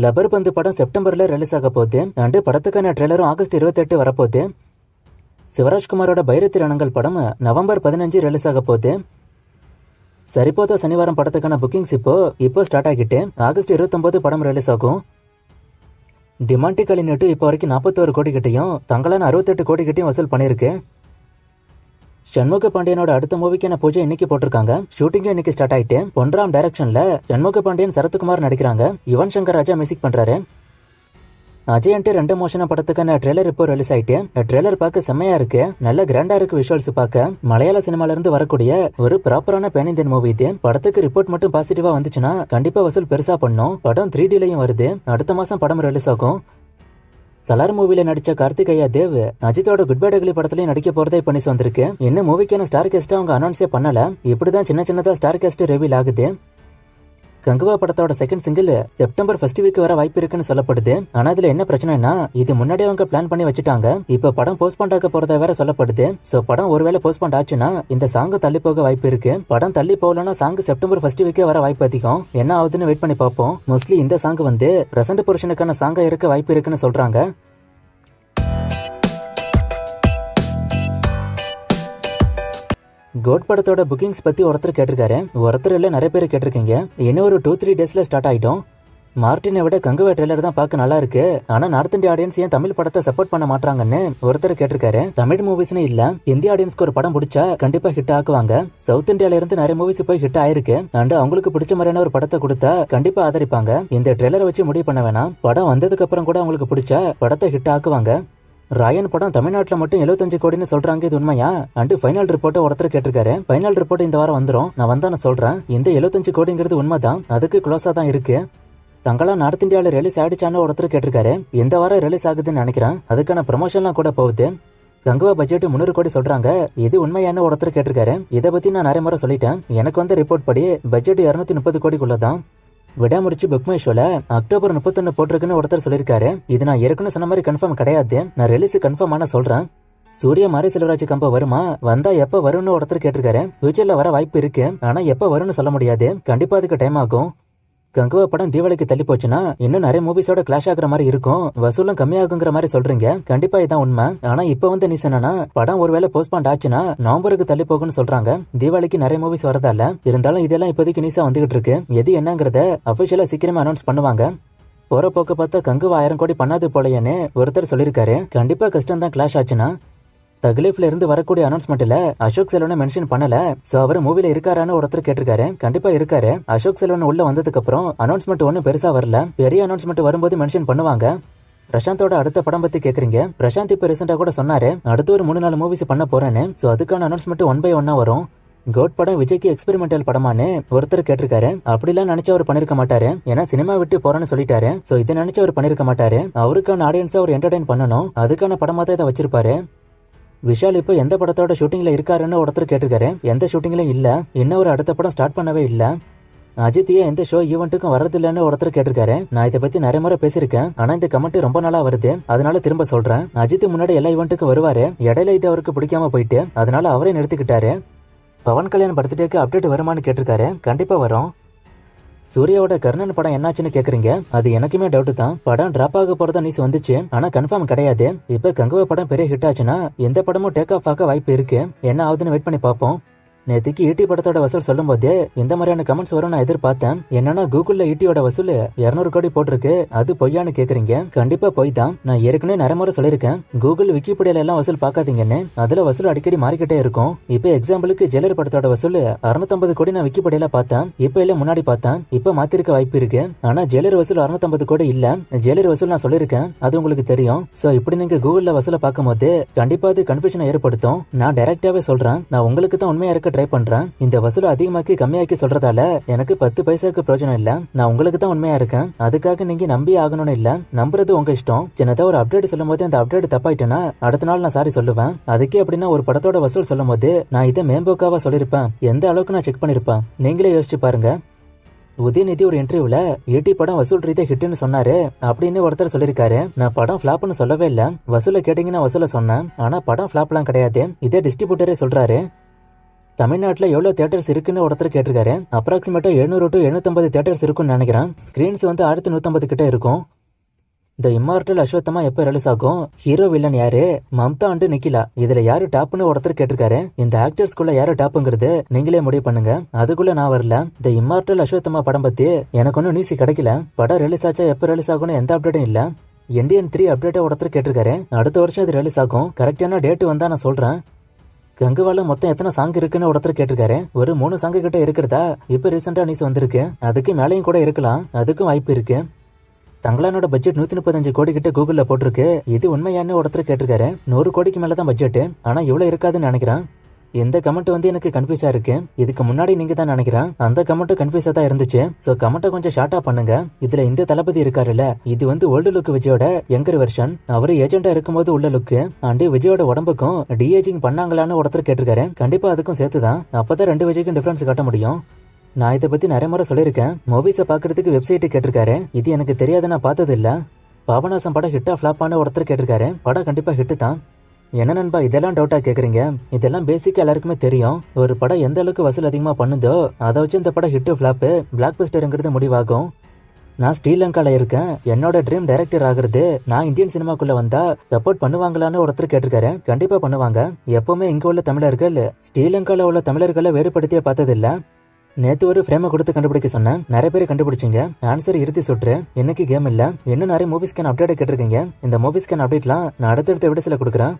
Rubber பந்து படம் செப்டம்பர்ல release ஆக போகுது அண்டு படத்துக்கான ட்ரெய்லரும் ஆகஸ்ட் 28 வரப்போகுது. சிவராஜ்குமாரோட பைரத்தி ரணங்கள் படம் நவம்பர் 15 ரிலீஸ் ஆக போகுது. சரிபோதா சனிவாரம் படத்துக்கான புக்கிங்ஸ் இப்போ ஸ்டார்ட் ஆகிட்டு ஆகஸ்ட் 29 படம் ரிலீஸ் ஆகும். டிமாண்டிகாலி நெட்டு இப்போ வரைக்கும் 41 கோடி கிட்டையும் தங்களான 68 கோடி கிட்டையும் வசூல் பண்ணியிருக்கு. சண்முக பாண்டியனோட அடுத்த மூவிக்கான பூஜை இன்னைக்கு போட்டிருக்காங்க. ஷூட்டிங்கும் இன்னைக்கு ஸ்டார்ட் ஆயிட்டு பொன்ராம் டைரக்ஷன்ல சண்முக பாண்டியன் சரத்குமார் நடிக்கிறாங்க. யுவன் சங்கர் ராஜா மியூசிக் பண்றாரு. அஜய் அண்ட் 2 மோஷன படத்துக்கான ட்ரெய்லர் இப்போ ரிலீஸ் ஆயிட்டு ட்ரெய்லர் பார்க்க செம்மையா இருக்கு. நல்ல கிராண்டா இருக்கு விஷுவல்ஸ் பார்க்க. மலையாள சினிமால இருந்து வரக்கூடிய ஒரு ப்ராப்பரான பேன் இந்தியன் மூவி இது. படத்துக்கு ரிப்போர்ட் மட்டும் பாசிட்டிவா வந்துச்சுன்னா கண்டிப்பா வசூல் பெருசா பண்ணும். படம் 3Dலயும் வருது. அடுத்த மாசம் படம் ரிலீஸ் ஆகும். சலார் மூவில நடிச்ச கார்த்திகேயா தேவ் அஜித்தோட குட் பை டக்லி படத்துலயும் நடிக்க போறதே பண்ணி வந்திருக்கு. இன்னும் மூவிக்கான ஸ்டார் கேஸ்ட் அவங்க அனௌன்ஸே பண்ணல. இப்படிதான் சின்னதா ஸ்டார் கேஸ்ட் ரிவீல் ஆகுது. கங்குவா படத்தோட second single September first week வர வாய்ப்பு இருக்குன்னு சொல்லப்படுது. ஆனா இதுல என்ன பிரச்சனைனா இது முன்னாடியே அவங்க பிளான் பண்ணி வச்சுட்டாங்க. இப்ப படம் போஸ்ட்பாண்ட் ஆக போறதா வேற சொல்லப்படுது. சோ படம் ஒருவேளை போஸ்ட்பாண்ட் ஆச்சுன்னா இந்த சாங் தள்ளி போக வாய்ப்பு இருக்கு. படம் தள்ளி போகலன்னா சாங் செப்டம்பர் ஃபர்ஸ்ட் வீக்கே வர வாய்ப்பு அதிகம். என்ன ஆகுதுன்னு வெயிட் பண்ணி பார்ப்போம். மோஸ்ட்லி இந்த சாங் பிரசன்ட் புருஷனுக்கான சாங்கா இருக்க வாய்ப்பு இருக்குன்னு சொல்றாங்க. கோட் படத்தோட புக்கிங்ஸ் பத்தி ஒருத்தர் கேட்டிருக்காரு. ஒருத்தர் இல்ல நிறைய பேர் கேட்டிருக்கீங்க. இன்னும் ஒரு 2-3 டேஸ்ல ஸ்டார்ட் ஆயிட்டோம். மார்டினை விட கங்குவா ட்ரெய்லர் தான் பார்க்க நல்லா இருக்கு. ஆனா நார்த் இந்தியா ஆடியன்ஸ் ஏன் தமிழ் படத்தை சப்போர்ட் பண்ண மாட்டாங்கன்னு ஒருத்தர் கேட்டிருக்காரு. தமிழ் மூவிஸ்னு இல்ல இந்திய ஆடியன்ஸ்க்கு ஒரு படம் பிடிச்சா கண்டிப்பா ஹிட் ஆக்குவாங்க. சவுத் இந்தியால இருந்து நிறைய மூவிஸ் போய் ஹிட் ஆயிருக்கு. அண்ட் அவங்களுக்கு பிடிச்ச மாதிரியான ஒரு படத்தை கொடுத்தா கண்டிப்பா ஆதரிப்பாங்க. இந்த ட்ரெய்லரை வச்சு முடிவு பண்ண வேணாம். படம் வந்ததுக்கு அப்புறம் கூட அவங்களுக்கு பிடிச்ச படத்தை ஹிட் ஆக்குவாங்க. ராயன் படம் தமிழ்நாட்டுல மட்டும் 75 கோடின்னு சொல்றாங்க. இது உண்மையா? அண்ட் ஃபைனல் ரிப்போர்ட்டை ஒருத்தர் கேட்டிருக்காரு. ஃபைனல் ரிப்போர்ட் இந்த வாரம் வந்துரும். நான் வந்தான சொல்றேன். இந்த 75 கோடிங்கிறது உண்மைதான். அதுக்கு க்ளோஸா தான் இருக்கு. தங்களா நார்த் இந்தியாவில ரிலீஸ் ஆயிடுச்சான்னு ஒருத்தர் கேட்டிருக்காரு. இந்த வாரம் ரிலீஸ் ஆகுதுன்னு நினைக்கிறேன். அதுக்கான ப்ரமோஷன்லாம் கூட போகுது. கங்குவா பட்ஜெட் 300 கோடி சொல்றாங்க. இது உண்மையான ஒருத்தர் கேட்டிருக்காரு. இதை பத்தி நான் நிறைய முறை சொல்லிட்டேன். எனக்கு வந்த ரிப்போர்ட் படி பட்ஜெட் 230 கோடிக்குள்ளதான். விடாமுடிச்சு புக் மை ஷோல அக்டோபர் 31 போட்டிருக்குன்னு ஒருத்தர் சொல்லியிருக்காரு. இது நான் ஏற்கனவே சொன்ன மாதிரி கன்ஃபார்ம் கிடையாது. நான் ரிலீஸ் கன்ஃபார்ம் ஆன சொல்றேன். சூர்யா மாரி செல்வராஜ் கம்பா வருமா? வந்தா எப்ப வரும்னு ஒருத்தர் கேட்டிருக்காரு. ஃபியூச்சர்ல வர வாய்ப்பு இருக்கு. ஆனா எப்ப வரும்னு சொல்ல முடியாது. கண்டிப்பா அதுக்கு டைம் ஆகும். கங்குவா படம் தீபாவளிக்கு தள்ளி போச்சுன்னா இன்னும் நிறைய மூவிஸோட கிளாஷ் ஆகுற மாதிரி இருக்கும். வசூலும் கம்மியாகுங்கிற மாதிரி சொல்றீங்க. கண்டிப்பா இதான் உண்மை. ஆனா இப்ப நியூஸ் என்னன்னா படம் ஒருவேளை போஸ்ட்பாண்ட் ஆச்சுன்னா நவம்பருக்கு தள்ளி போகும்னு சொல்றாங்க. தீபாவளிக்கு நிறைய மூவிஸ் வரதால இருந்தாலும் இதெல்லாம் இப்போதைக்கு நியூஸா வந்துகிட்டு இருக்கு. எது என்னங்கறத அபிஷியலா சீக்கிரமா அனௌன்ஸ் பண்ணுவாங்க. போற போக்க பார்த்தா கங்குவா 1000 கோடி பண்ணாது போலையன்னு ஒருத்தர் சொல்லியிருக்காரு. கண்டிப்பா கஷ்டம் தான் கிளாஷ் ஆச்சுன்னா. தக்லீஃப்ல இருந்து வரக்கூடிய அனௌன்ஸ்மெண்ட்ல அசோக் செல்வனை மென்ஷன் பண்ணல. சோ அவர் மூவில இருக்காரான்னு ஒருத்தர் கேட்டிருக்காரு. கண்டிப்பா இருக்காரு. அசோக் செல்வன் உள்ள வந்ததுக்கு அப்புறம் அனௌன்ஸ்மெண்ட் ஒன்னும் பெருசா வரல. பெரிய அனௌன்ஸ்மெண்ட் வரும்போது மென்ஷன் பண்ணுவாங்க. பிரசாந்தோட அடுத்த படம் பத்தி கேக்குறீங்க. பிரசாந்த் இப்ப ரீசெண்டா கூட சொன்னாரு அடுத்து ஒரு 3-4 மூவிஸ் பண்ண போறேன்னு. சோ அதுக்கான அனௌன்ஸ்மெண்ட் 1 by 1 வரும். கோட் படம் விஜய்க்கு எக்ஸ்பெரிமெண்டல் படமானு ஒருத்தர் கேட்டிருக்காரு. அப்படிலாம் நினைச்சு அவர் பண்ணிருக்க மாட்டாரு. ஏன்னா சினிமா விட்டு போறேன்னு சொல்லிட்டாரு. சோ இதை நினைச்சு அவர் பண்ணிருக்க மாட்டாரு. அவருக்கான ஆடியன்ஸா அவர் என்டர்டைன் பண்ணணும். அதுக்கான படமா தான் இதை வச்சிருப்பாரு. விஷால் இப்போ எந்த படத்தோட ஷூட்டிங்ல இருக்காருன்னு ஒருத்தர் கேட்டிருக்காரு. எந்த ஷூட்டிங்லயும் இல்ல. இன்னும் ஒரு அடுத்த படம் ஸ்டார்ட் பண்ணவே இல்ல. அஜித்தியே எந்த ஷோ ஈவெண்ட்டுக்கும் வரதில்லைன்னு ஒருத்தர் கேட்டிருக்காரு. நான் இதை பத்தி நிறைய முறை பேசியிருக்கேன். ஆனா இந்த கமெண்ட் ரொம்ப நாளா வருது. அதனால திரும்ப சொல்றேன். அஜித் முன்னாடி எல்லா ஈவெண்ட்டுக்கும் வருவாரு. இடையில இது அவருக்கு பிடிக்காம போயிட்டு அதனால அவரே நிறுத்திக்கிட்டாரு. பவன் கல்யாண் பர்த்டேக்கு அப்டேட் வருமானு கேட்டிருக்காரு. கண்டிப்பா வரும். சூர்யாவோட கர்ணன் படம் என்னாச்சுன்னு கேக்குறீங்க. அது எனக்குமே டவுட் தான். படம் டிராப் ஆக போறதா நியூஸ் வந்துச்சு. ஆனா கன்ஃபார்ம் கிடையாது. இப்ப கங்குவா படம் பெரிய ஹிட் ஆச்சுன்னா எந்த படமும் டேக் ஆஃப் ஆக வாய்ப்பு இருக்கு. என்ன ஆகுதுன்னு வெயிட் பண்ணி பார்ப்போம். நேத்திக்கு ஈட்டி படத்தோட வசூல் சொல்லும் போது இந்த மாதிரியான கமெண்ட்ஸ் வரும் நான் எதிர்பார்த்தேன். என்னன்னா கூகுள்ல ஈட்டியோட வசூல் 200 கோடி போட்டிருக்கு. அது பொய்யான்னு கேக்குறீங்க. கண்டிப்பா பொய் தான். நான் ஏற்கனவே நிறைய முறை சொல்லியிருக்கேன். கூகுள் விக்கிபீடியால எல்லாம் வசூல் பார்க்காதீங்கன்னு. அதுல வசூல் அடிக்கடி மாறிக்கிட்டே இருக்கும். இப்ப எக்ஸாம்பிளுக்கு ஜெயிலர் படத்தோட வசூல் 650 கோடி நான் விக்கிபீடியால பார்த்தேன். இப்ப இல்ல முன்னாடி பார்த்தேன். இப்ப மாத்திருக்க வாய்ப்பு இருக்கு. ஆனா ஜெயிலர் வசூல் 650 கோடி இல்ல. ஜெயிலர் வசூல் நான் சொல்லியிருக்கேன். அது உங்களுக்கு தெரியும். சோ இப்படி நீங்க கூகுள்ல வசூல பார்க்கும்போது கண்டிப்பா அது கன்ஃபியூஷனை ஏற்படுத்தும். நான் டைரக்டாவே சொல்றேன். நான் உங்களுக்கு தான் உண்மையா இருக்க ட்ரை பண்றேன். இந்த வசூல் அதிகமாக்கி கம்மியாக்கி சொல்றதால எனக்கு 10 பைசாக்கு பிரயோஜனம் இல்ல. நான் உங்களுக்கு தான் உண்மையா இருக்கேன். அதுக்காக நீங்க நம்பி ஆகணும்னு இல்ல. நம்புறது உங்க இஷ்டம். சின்னதா ஒரு அப்டேட் சொல்லும் போது அந்த அப்டேட் தப்பாயிட்டேன்னா அடுத்த நாள் நான் சாரி சொல்லுவேன். அதுக்கே அப்படின்னா ஒரு படத்தோட வசூல் சொல்லும் போது நான் இதை மேம்போக்காவா சொல்லிருப்பேன். எந்த அளவுக்கு நான் செக் பண்ணிருப்பேன். நீங்களே யோசிச்சு பாருங்க. உதயநிதி ஒரு இன்டர்வியூல ஈட்டி படம் வசூல் ரீதியா ஹிட்னு சொன்னாரு அப்படின்னு ஒருத்தர் சொல்லிருக்காரு. நான் படம் ஃபிளாப்னு சொல்லவே இல்ல. வசூல கேட்டீங்கன்னா வசூல சொன்னேன். ஆனா படம் ஃபிளாப்லாம் கிடையாது. இதே டிஸ்ட்ரிபியூட்டரே சொல்றாரு. தமிழ்நாட்டுல எவ்வளவு தியேட்டர்ஸ் இருக்குன்னு ஒருத்தர் கேட்டிருக்காரு. அப்ராக்சிமேட்டா 700 to 750 தியேட்டர்ஸ் இருக்கும்னு நினைக்கிறேன். ஸ்கிரீன்ஸ் வந்து 1150 கிட்ட இருக்கும். த இம்மார்டல் அஸ்வத்தமா எப்ப ரிலீஸ் ஆகும்? ஹீரோ வில்லன் யாரு? மம்தா அண்ட் நிக்கிலா. இதுல யாரு டாப்னு ஒருத்தர் கேட்டிருக்காரு. இந்த ஆக்டர்ஸ்குள்ள யாரு டாப்புங்கிறது நீங்களே முடிவு பண்ணுங்க. அதுக்குள்ள நான் வரல. த இம்மார்டல் அஸ்வத்தமா படம் பத்தி எனக்கு ஒன்னும் நியூஸ் கிடைக்கல. படம் ரிலீஸ் ஆச்சா எப்ப ரிலீஸ் ஆகும்னு எந்த அப்டேட்டும் இல்ல. இந்தியன் 3 அப்டேட்டை ஒருத்தர் கேட்டிருக்காரு. அடுத்த வருஷம் இது ரிலீஸ் ஆகும். கரெக்டான டேட் வந்தா நான் சொல்றேன். கங்குவால மொத்தம் எத்தனை சாங் இருக்குன்னு ஒருத்தர் கேட்டிருக்காரு. ஒரு 3 சாங்கு கிட்ட இருக்கிறதா இப்ப ரீசெண்டா நியூஸ் வந்திருக்கு. அதுக்கு மேலேயும் கூட இருக்கலாம். அதுக்கும் வாய்ப்பு இருக்கு. தங்களானோட பட்ஜெட் 135 கோடி கிட்ட கூகுள்ல போட்டிருக்கு. இது உண்மையானு ஒருத்தர் கேட்டிருக்காரு. 100 கோடிக்கு மேலதான் பட்ஜெட். ஆனா இவ்வளவு இருக்காதுன்னு நினைக்கிறேன். இந்த கமெண்ட் வந்து எனக்கு கன்ஃபியூஸா இருக்கு. இதுக்கு முன்னாடி நீங்க தான் நினைக்கிறேன் அந்த கமெண்ட் கன்ஃபியூஸா தான் இருந்துச்சு. சோ கமெண்ட்டை கொஞ்சம் ஷார்ட்டா பண்ணுங்க. இதுல இந்த தளபதி இருக்காருல்ல, இது வந்து ஓல்டு லுக் விஜயோட யங்கர் வெர்ஷன். அவரு ஏஜென்டா இருக்கும்போது உள்ள லுக் அண்ட் விஜயோட உடம்புக்கும் டிஏஜிங் பண்ணாங்களான்னு ஒருத்தர் கேட்டிருக்காரு. கண்டிப்பா அதுக்கும் சேர்த்துதான். அப்பதான் 2 விஜய்க்கும் டிஃபரன்ஸ் காட்ட முடியும். நான் இதை பத்தி நிறைய முறை சொல்லியிருக்கேன். மூவிஸை பாக்குறதுக்கு வெப்சைட் கேட்டிருக்காரு. இது எனக்கு தெரியாது, நான் பார்த்தது இல்ல. பாபநாசம் படம் ஹிட்டா ஃபிளாப்பான ஒருத்தர் கேட்டிருக்காரு. படம் கண்டிப்பா ஹிட்டு தான். என்ன நண்பா இதெல்லாம் டவுட்டா கேக்குறீங்க? இதெல்லாம் பேசிக்கா எல்லாருக்குமே தெரியும். ஒரு படம் எந்த அளவுக்கு வசூல் அதிகமா பண்ணுதோ அதை வச்சு இந்த படம் ஹிட்டு ஃபிளாப்பு பிளாக் பஸ்டருங்கிறது முடிவாகும். நான் ஸ்ரீலங்கால இருக்கேன். என்னோட ட்ரீம் டைரக்டர் ஆகுறது. நான் இந்தியன் சினிமாக்குள்ள வந்தா சப்போர்ட் பண்ணுவாங்களான்னு ஒருத்தர் கேட்டிருக்காரு. கண்டிப்பா பண்ணுவாங்க. எப்பவுமே இங்க உள்ள தமிழர்கள் ஸ்ரீலங்கால உள்ள தமிழர்களை வேறுபடுத்தியே பார்த்தது இல்ல. நேத்து ஒரு ஃப்ரேமை கொடுத்து கண்டுபிடிக்க சொன்னேன். நிறைய பேர் கண்டுபிடிச்சிங்க. ஆன்சர் இறுதி சுற்று. இன்னைக்கு கேம் இல்ல. இன்னும் நிறைய மூவிஸ்க்கான அப்டேட் கேட்டிருக்கீங்க. இந்த மூவிஸ்க்கான அப்டேட்லாம் நான் அடுத்தடுத்த வீடியோஸ்ல கொடுக்குறேன்.